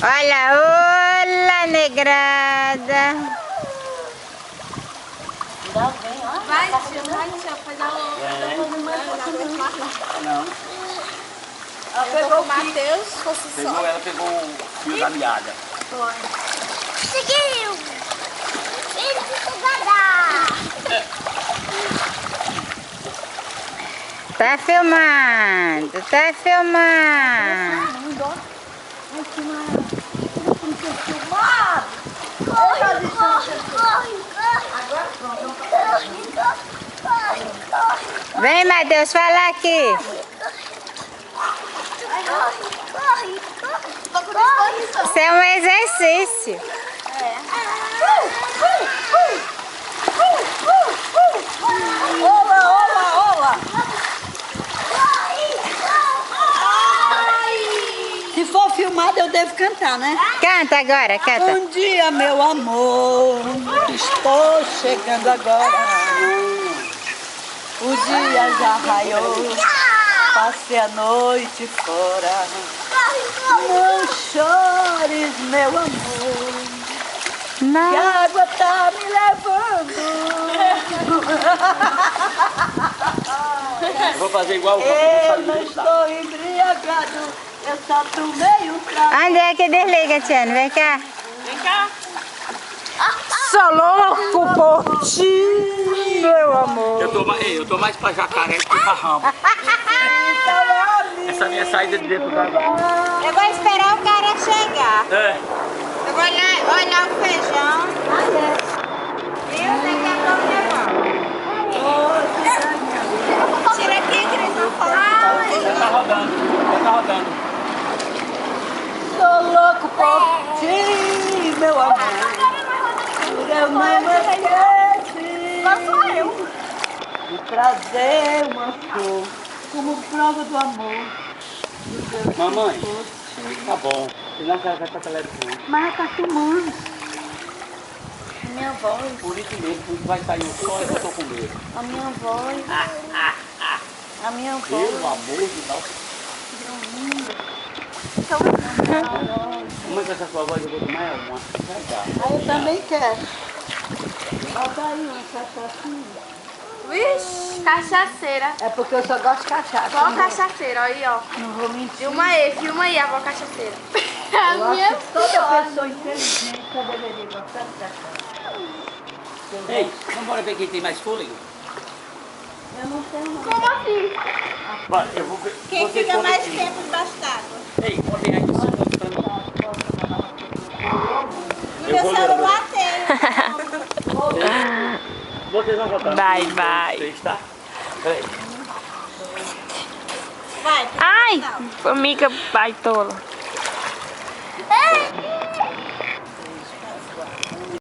Olha, olá, negrada. Vai, tia, fazer Não. Ela pegou o Matheus, fosse só. Ela pegou o fio da meada. Foi. Seguiu! Ele se guardar! Tá filmando, tá filmando. Ai, que maravilha. Corre, corre, corre. Agora pronto. Corre. Vem, Matheus, fala aqui. Corre. Isso é um exercício. Ola. Se for filmado, eu devo cantar, né? Canta agora, canta. Bom dia, meu amor, estou chegando agora. O dia já raiou, passei a noite fora. Não chores, meu amor, Não. que a água tá me levando. Eu vou fazer igual o Eu não estou embriagado, eu só tomei um trago. Onde é que desliga, Tiana? Vem cá. Sou louco por ti, meu amor. Eu tô mais pra jacaré que pra ramo. Essa minha saída de dentro d'água. Eu vou esperar o cara chegar. É. Eu vou olhar o feijão. Viu? Daqui a pouco eu volto. Tira aqui, Cris, não fala. Já tá rodando. Sou louco por ti, meu amor. Eu não esqueci. Lá sou eu. De trazer uma flor como prova do amor. Mamãe, tá bom. Senão ela vai estar telefone. Mas ela tá filmando. Minha voz. Por isso mesmo, por isso vai sair o sol e eu tô com medo. A minha voz. A minha voz. Pelo amor de Deus. Como é que essa sua voz eu vou tomar uma? Vai dar. Aí eu também quero. Bota aí uma cachaçinha. Vixe, cachaceira. É porque eu só gosto de cachaça. Qual cachaceira? Aí, ó. Não vou mentir. Filma aí, a avó cachaceira. Eu A acho minha que toda pessoa inteligente só deveria gostar de cachaça. Ei, vamos embora ver quem tem mais fôlego? Eu não tenho não. Como assim? Vai, eu vou ver. Quem você fica conta mais aqui. tempo debaixo d'água? Ei, contem aí esse ponto pra mim. No meu celular tem. Vocês vão votar. Vai. Vocês, tá? Peraí. Vai. Ai, formiga baitola. Ei,